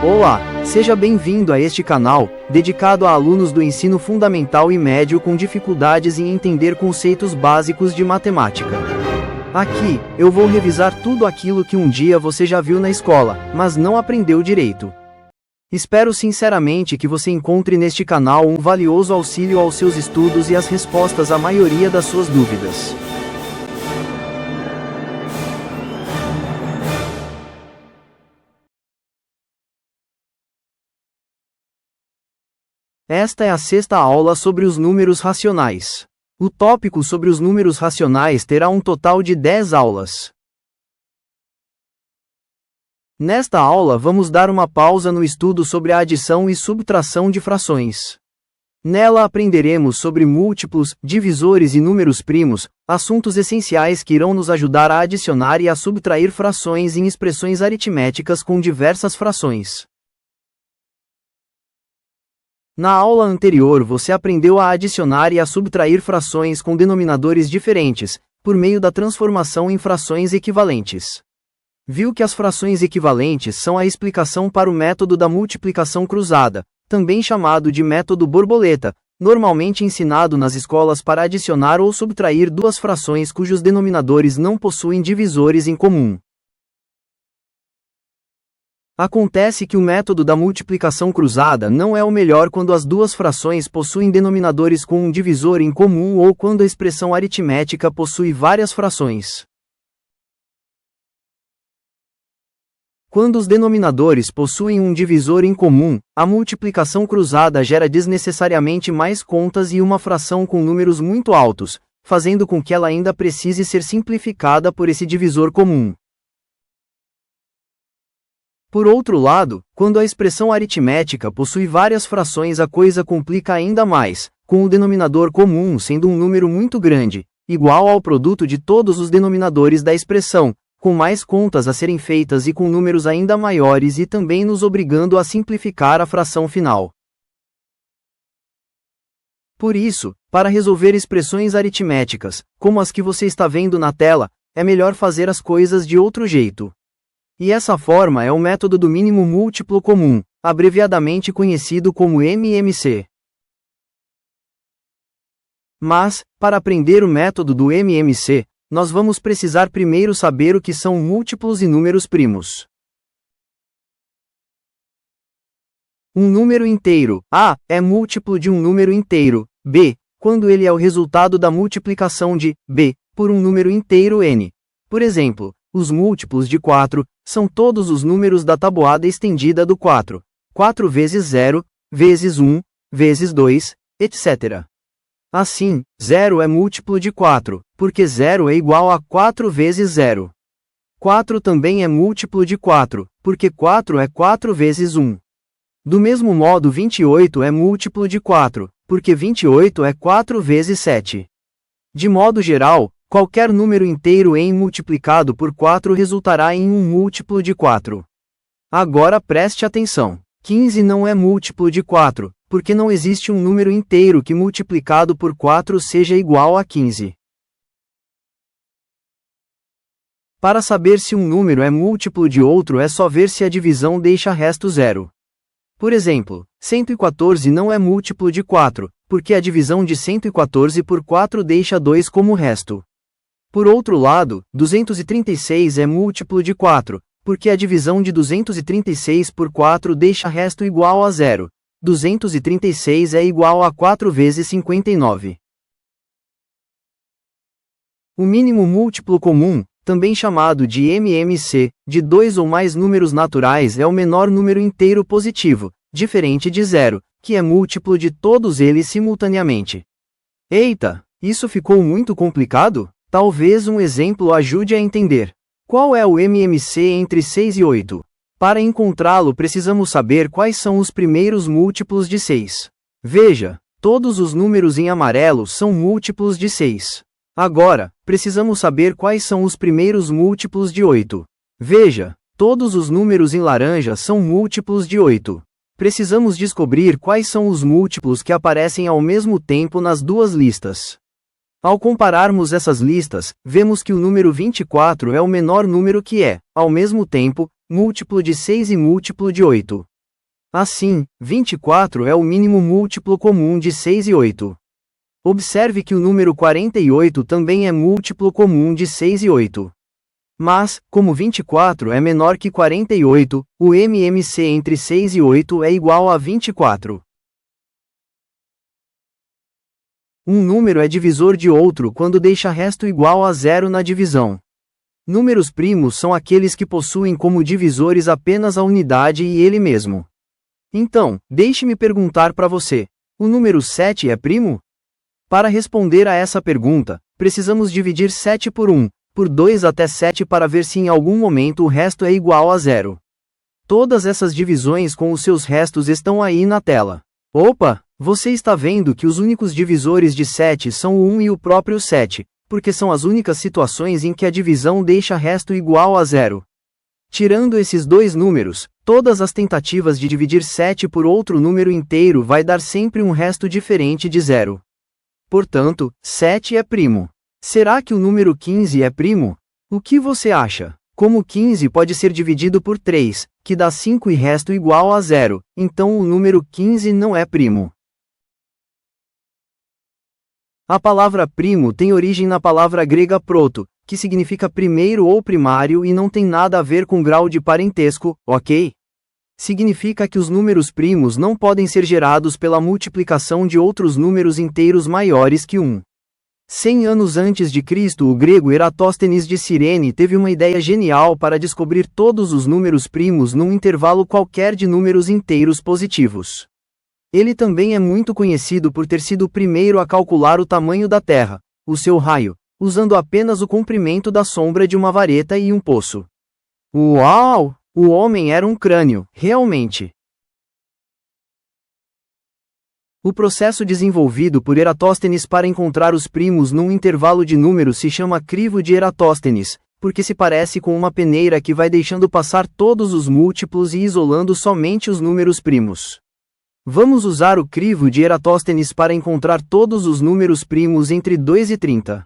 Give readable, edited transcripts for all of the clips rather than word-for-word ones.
Olá, seja bem-vindo a este canal, dedicado a alunos do ensino fundamental e médio com dificuldades em entender conceitos básicos de matemática. Aqui, eu vou revisar tudo aquilo que um dia você já viu na escola, mas não aprendeu direito. Espero sinceramente que você encontre neste canal um valioso auxílio aos seus estudos e as respostas à maioria das suas dúvidas. Esta é a sexta aula sobre os números racionais. O tópico sobre os números racionais terá um total de 10 aulas. Nesta aula vamos dar uma pausa no estudo sobre a adição e subtração de frações. Nela aprenderemos sobre múltiplos, divisores e números primos, assuntos essenciais que irão nos ajudar a adicionar e a subtrair frações em expressões aritméticas com diversas frações. Na aula anterior você aprendeu a adicionar e a subtrair frações com denominadores diferentes, por meio da transformação em frações equivalentes. Viu que as frações equivalentes são a explicação para o método da multiplicação cruzada, também chamado de método borboleta, normalmente ensinado nas escolas para adicionar ou subtrair duas frações cujos denominadores não possuem divisores em comum. Acontece que o método da multiplicação cruzada não é o melhor quando as duas frações possuem denominadores com um divisor em comum ou quando a expressão aritmética possui várias frações. Quando os denominadores possuem um divisor em comum, a multiplicação cruzada gera desnecessariamente mais contas e uma fração com números muito altos, fazendo com que ela ainda precise ser simplificada por esse divisor comum. Por outro lado, quando a expressão aritmética possui várias frações, a coisa complica ainda mais, com o denominador comum sendo um número muito grande, igual ao produto de todos os denominadores da expressão, com mais contas a serem feitas e com números ainda maiores e também nos obrigando a simplificar a fração final. Por isso, para resolver expressões aritméticas, como as que você está vendo na tela, é melhor fazer as coisas de outro jeito. E essa forma é o método do mínimo múltiplo comum, abreviadamente conhecido como MMC. Mas, para aprender o método do MMC, nós vamos precisar primeiro saber o que são múltiplos e números primos. Um número inteiro, A, é múltiplo de um número inteiro, B, quando ele é o resultado da multiplicação de B por um número inteiro N. Por exemplo, os múltiplos de 4 são todos os números da tabuada estendida do 4. 4 vezes 0, vezes 1, vezes 2, etc. Assim, 0 é múltiplo de 4, porque 0 é igual a 4 vezes 0. 4 também é múltiplo de 4, porque 4 é 4 vezes 1. Do mesmo modo 28 é múltiplo de 4, porque 28 é 4 vezes 7. De modo geral, qualquer número inteiro n multiplicado por 4 resultará em um múltiplo de 4. Agora preste atenção. 15 não é múltiplo de 4, porque não existe um número inteiro que multiplicado por 4 seja igual a 15. Para saber se um número é múltiplo de outro é só ver se a divisão deixa resto zero. Por exemplo, 114 não é múltiplo de 4, porque a divisão de 114 por 4 deixa 2 como resto. Por outro lado, 236 é múltiplo de 4, porque a divisão de 236 por 4 deixa resto igual a 0. 236 é igual a 4 vezes 59. O mínimo múltiplo comum, também chamado de MMC, de dois ou mais números naturais é o menor número inteiro positivo, diferente de 0, que é múltiplo de todos eles simultaneamente. Eita, isso ficou muito complicado? Talvez um exemplo ajude a entender. Qual é o MMC entre 6 e 8? Para encontrá-lo precisamos saber quais são os primeiros múltiplos de 6. Veja, todos os números em amarelo são múltiplos de 6. Agora, precisamos saber quais são os primeiros múltiplos de 8. Veja, todos os números em laranja são múltiplos de 8. Precisamos descobrir quais são os múltiplos que aparecem ao mesmo tempo nas duas listas. Ao compararmos essas listas, vemos que o número 24 é o menor número que é, ao mesmo tempo, múltiplo de 6 e múltiplo de 8. Assim, 24 é o mínimo múltiplo comum de 6 e 8. Observe que o número 48 também é múltiplo comum de 6 e 8. Mas, como 24 é menor que 48, o MMC entre 6 e 8 é igual a 24. Um número é divisor de outro quando deixa resto igual a zero na divisão. Números primos são aqueles que possuem como divisores apenas a unidade e ele mesmo. Então, deixe-me perguntar para você: o número 7 é primo? Para responder a essa pergunta, precisamos dividir 7 por 1, por 2 até 7 para ver se em algum momento o resto é igual a zero. Todas essas divisões com os seus restos estão aí na tela. Opa! Você está vendo que os únicos divisores de 7 são o 1 e o próprio 7, porque são as únicas situações em que a divisão deixa resto igual a zero. Tirando esses dois números, todas as tentativas de dividir 7 por outro número inteiro vai dar sempre um resto diferente de zero. Portanto, 7 é primo. Será que o número 15 é primo? O que você acha? Como 15 pode ser dividido por 3, que dá 5 e resto igual a zero, então o número 15 não é primo. A palavra primo tem origem na palavra grega proto, que significa primeiro ou primário e não tem nada a ver com grau de parentesco, ok? Significa que os números primos não podem ser gerados pela multiplicação de outros números inteiros maiores que 1. 100 anos antes de Cristo, o grego Eratóstenes de Cirene teve uma ideia genial para descobrir todos os números primos num intervalo qualquer de números inteiros positivos. Ele também é muito conhecido por ter sido o primeiro a calcular o tamanho da Terra, o seu raio, usando apenas o comprimento da sombra de uma vareta e um poço. Uau! O homem era um crânio, realmente. O processo desenvolvido por Eratóstenes para encontrar os primos num intervalo de números se chama crivo de Eratóstenes, porque se parece com uma peneira que vai deixando passar todos os múltiplos e isolando somente os números primos. Vamos usar o crivo de Eratóstenes para encontrar todos os números primos entre 2 e 30.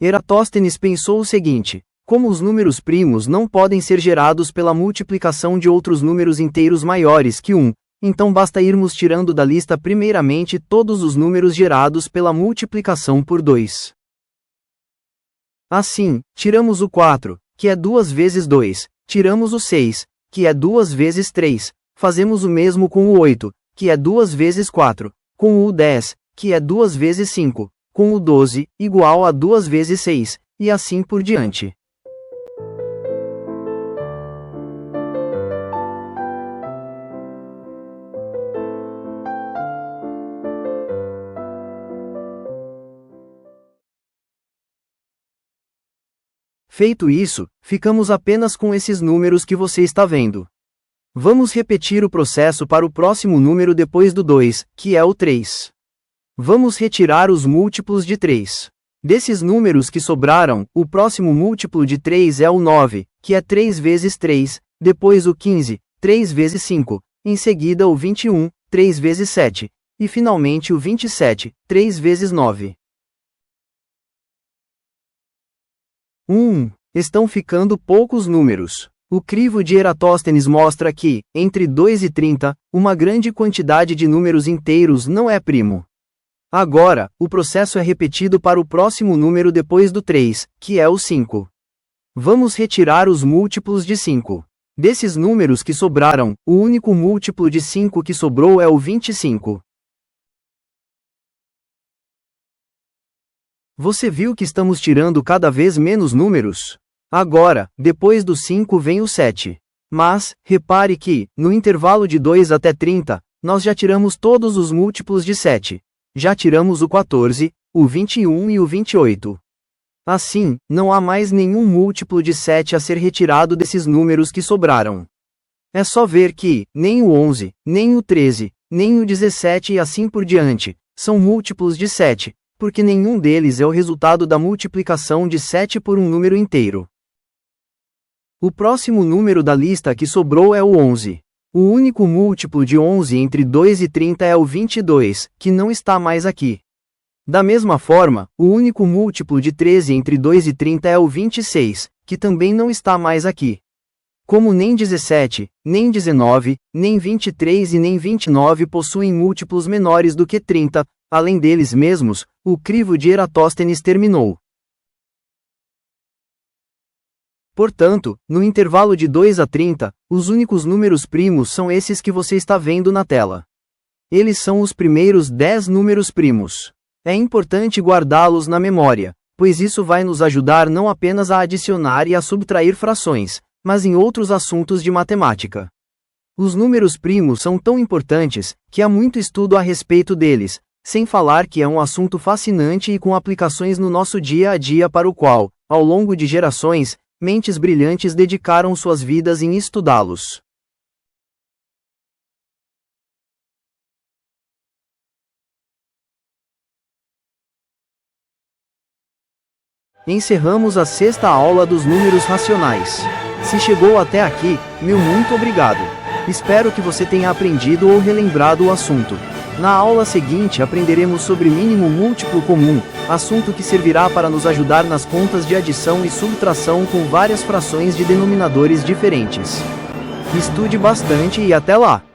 Eratóstenes pensou o seguinte: como os números primos não podem ser gerados pela multiplicação de outros números inteiros maiores que 1, então basta irmos tirando da lista primeiramente todos os números gerados pela multiplicação por 2. Assim, tiramos o 4, que é 2 vezes 2, tiramos o 6, que é 2 vezes 3, fazemos o mesmo com o 8, que é 2 vezes 4, com o 10, que é 2 vezes 5, com o 12, igual a 2 vezes 6, e assim por diante. Feito isso, ficamos apenas com esses números que você está vendo. Vamos repetir o processo para o próximo número depois do 2, que é o 3. Vamos retirar os múltiplos de 3. Desses números que sobraram, o próximo múltiplo de 3 é o 9, que é 3 vezes 3, depois o 15, 3 vezes 5, em seguida o 21, 3 vezes 7, e finalmente o 27, 3 vezes 9. Estão ficando poucos números. O crivo de Eratóstenes mostra que, entre 2 e 30, uma grande quantidade de números inteiros não é primo. Agora, o processo é repetido para o próximo número depois do 3, que é o 5. Vamos retirar os múltiplos de 5. Desses números que sobraram, o único múltiplo de 5 que sobrou é o 25. Você viu que estamos tirando cada vez menos números? Agora, depois do 5 vem o 7. Mas, repare que, no intervalo de 2 até 30, nós já tiramos todos os múltiplos de 7. Já tiramos o 14, o 21 e o 28. Assim, não há mais nenhum múltiplo de 7 a ser retirado desses números que sobraram. É só ver que, nem o 11, nem o 13, nem o 17 e assim por diante, são múltiplos de 7, porque nenhum deles é o resultado da multiplicação de 7 por um número inteiro. O próximo número da lista que sobrou é o 11. O único múltiplo de 11 entre 2 e 30 é o 22, que não está mais aqui. Da mesma forma, o único múltiplo de 13 entre 2 e 30 é o 26, que também não está mais aqui. Como nem 17, nem 19, nem 23 e nem 29 possuem múltiplos menores do que 30, além deles mesmos, o crivo de Eratóstenes terminou. Portanto, no intervalo de 2 a 30, os únicos números primos são esses que você está vendo na tela. Eles são os primeiros 10 números primos. É importante guardá-los na memória, pois isso vai nos ajudar não apenas a adicionar e a subtrair frações, mas em outros assuntos de matemática. Os números primos são tão importantes, que há muito estudo a respeito deles, sem falar que é um assunto fascinante e com aplicações no nosso dia a dia para o qual, ao longo de gerações, mentes brilhantes dedicaram suas vidas em estudá-los. Encerramos a sexta aula dos números racionais. Se chegou até aqui, meu muito obrigado. Espero que você tenha aprendido ou relembrado o assunto. Na aula seguinte aprenderemos sobre mínimo múltiplo comum, assunto que servirá para nos ajudar nas contas de adição e subtração com várias frações de denominadores diferentes. Estude bastante e até lá!